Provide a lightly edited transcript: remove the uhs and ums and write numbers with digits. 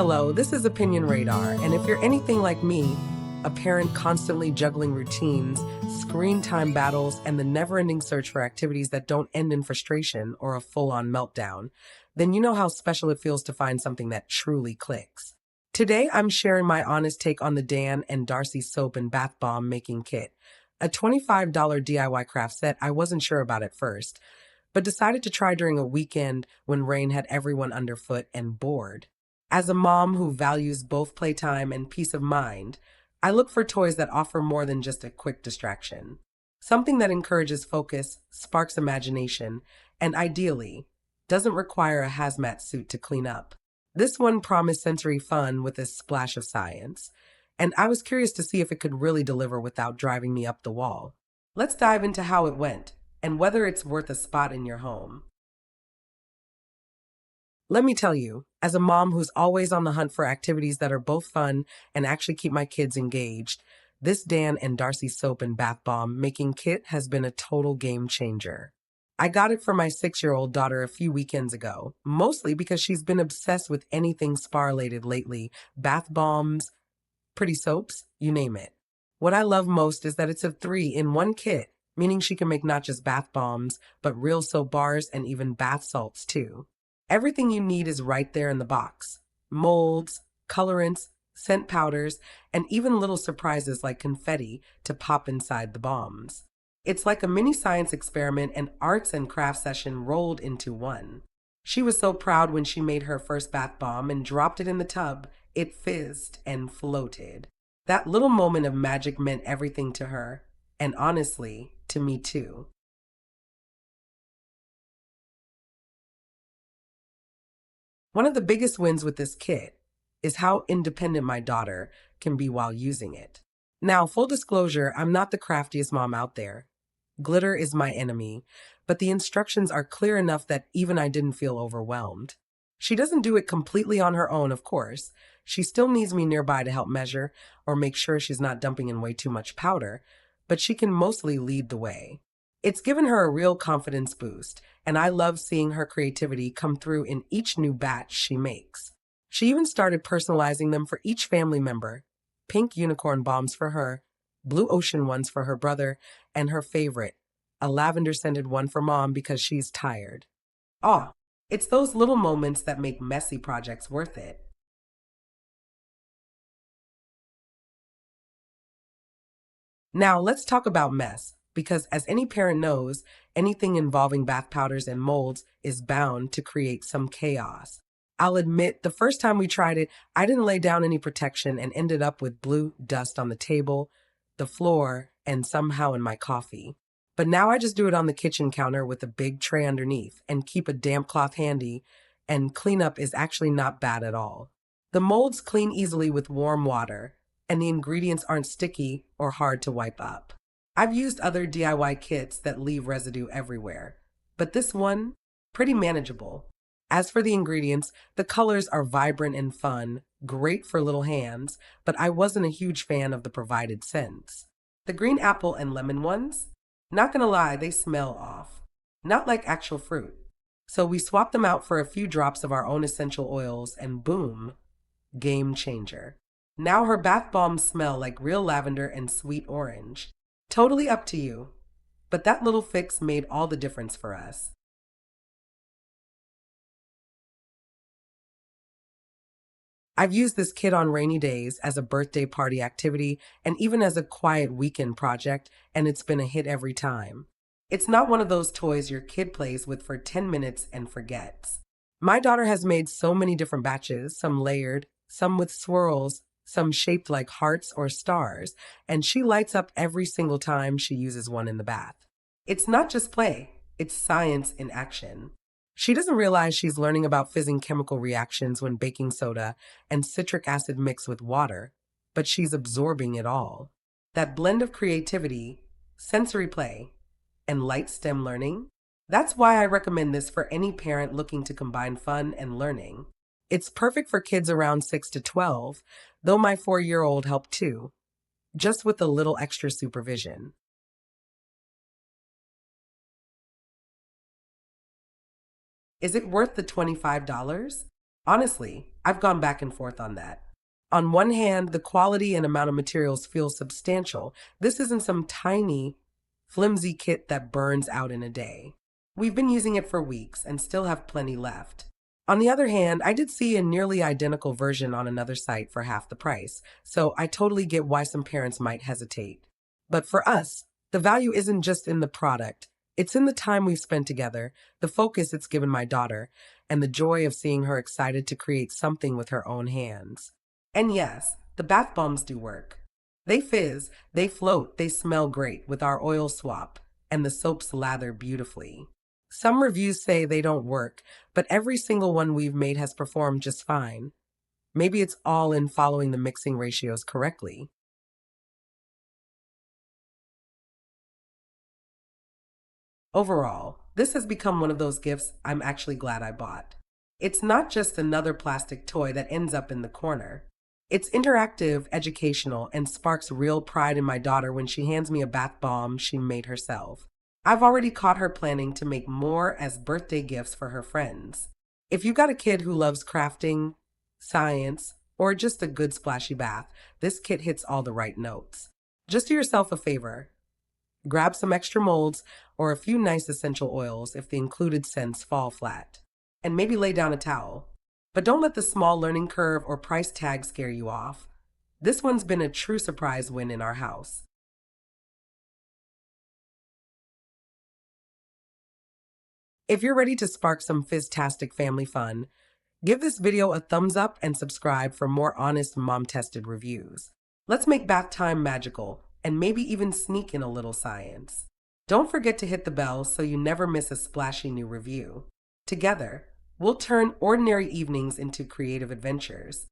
Hello, this is Opinion Radar, and if you're anything like me, a parent constantly juggling routines, screen time battles, and the never ending search for activities that don't end in frustration or a full on meltdown, then you know how special it feels to find something that truly clicks. Today, I'm sharing my honest take on the Dan&Darci soap and bath bomb making kit, a $25 DIY craft set I wasn't sure about at first, but decided to try during a weekend when rain had everyone underfoot and bored. As a mom who values both playtime and peace of mind, I look for toys that offer more than just a quick distraction. Something that encourages focus, sparks imagination, and ideally, doesn't require a hazmat suit to clean up. This one promised sensory fun with a splash of science, and I was curious to see if it could really deliver without driving me up the wall. Let's dive into how it went and whether it's worth a spot in your home. Let me tell you, as a mom who's always on the hunt for activities that are both fun and actually keep my kids engaged, this Dan&Darci soap and bath bomb making kit has been a total game changer. I got it for my 6-year-old daughter a few weekends ago, mostly because she's been obsessed with anything spa-related lately: bath bombs, pretty soaps, you name it. What I love most is that it's a 3-in-1 kit, meaning she can make not just bath bombs, but real soap bars and even bath salts too. Everything you need is right there in the box: molds, colorants, scent powders, and even little surprises like confetti to pop inside the bombs. It's like a mini science experiment and arts and crafts session rolled into one. She was so proud when she made her first bath bomb and dropped it in the tub. It fizzed and floated. That little moment of magic meant everything to her, and honestly, to me too. One of the biggest wins with this kit is how independent my daughter can be while using it. Now, full disclosure, I'm not the craftiest mom out there. Glitter is my enemy, but the instructions are clear enough that even I didn't feel overwhelmed. She doesn't do it completely on her own, of course. She still needs me nearby to help measure or make sure she's not dumping in way too much powder, but she can mostly lead the way. It's given her a real confidence boost, and I love seeing her creativity come through in each new batch she makes. She even started personalizing them for each family member: pink unicorn bombs for her, blue ocean ones for her brother, and her favorite, a lavender scented one for mom because she's tired. Ah, it's those little moments that make messy projects worth it. Now, let's talk about mess, because as any parent knows, anything involving bath powders and molds is bound to create some chaos. I'll admit, the first time we tried it, I didn't lay down any protection and ended up with blue dust on the table, the floor, and somehow in my coffee. But now I just do it on the kitchen counter with a big tray underneath and keep a damp cloth handy, and cleanup is actually not bad at all. The molds clean easily with warm water, and the ingredients aren't sticky or hard to wipe up. I've used other DIY kits that leave residue everywhere, but this one, pretty manageable. As for the ingredients, the colors are vibrant and fun, great for little hands, but I wasn't a huge fan of the provided scents. The green apple and lemon ones? Not gonna lie, they smell off. Not like actual fruit. So we swapped them out for a few drops of our own essential oils, and boom, game changer. Now her bath bombs smell like real lavender and sweet orange. Totally up to you. But that little fix made all the difference for us. I've used this kit on rainy days, as a birthday party activity, and even as a quiet weekend project, and it's been a hit every time. It's not one of those toys your kid plays with for 10 minutes and forgets. My daughter has made so many different batches, some layered, some with swirls, some shaped like hearts or stars, and she lights up every single time she uses one in the bath. It's not just play, it's science in action. She doesn't realize she's learning about fizzing chemical reactions when baking soda and citric acid mix with water, but she's absorbing it all. That blend of creativity, sensory play, and light STEM learning, that's why I recommend this for any parent looking to combine fun and learning. It's perfect for kids around 6 to 12, though my 4-year-old helped too, just with a little extra supervision. Is it worth the $25? Honestly, I've gone back and forth on that. On one hand, the quality and amount of materials feel substantial. This isn't some tiny, flimsy kit that burns out in a day. We've been using it for weeks and still have plenty left. On the other hand, I did see a nearly identical version on another site for half the price, so I totally get why some parents might hesitate. But for us, the value isn't just in the product, it's in the time we've spent together, the focus it's given my daughter, and the joy of seeing her excited to create something with her own hands. And yes, the bath bombs do work. They fizz, they float, they smell great with our oil swap, and the soaps lather beautifully. Some reviews say they don't work, but every single one we've made has performed just fine. Maybe it's all in following the mixing ratios correctly. Overall, this has become one of those gifts I'm actually glad I bought. It's not just another plastic toy that ends up in the corner. It's interactive, educational, and sparks real pride in my daughter when she hands me a bath bomb she made herself. I've already caught her planning to make more as birthday gifts for her friends. If you got a kid who loves crafting, science, or just a good splashy bath, this kit hits all the right notes. Just do yourself a favor. Grab some extra molds or a few nice essential oils if the included scents fall flat. And maybe lay down a towel. But don't let the small learning curve or price tag scare you off. This one's been a true surprise win in our house. If you're ready to spark some fizztastic family fun, give this video a thumbs up and subscribe for more honest mom-tested reviews. Let's make bath time magical and maybe even sneak in a little science. Don't forget to hit the bell so you never miss a splashy new review. Together, we'll turn ordinary evenings into creative adventures.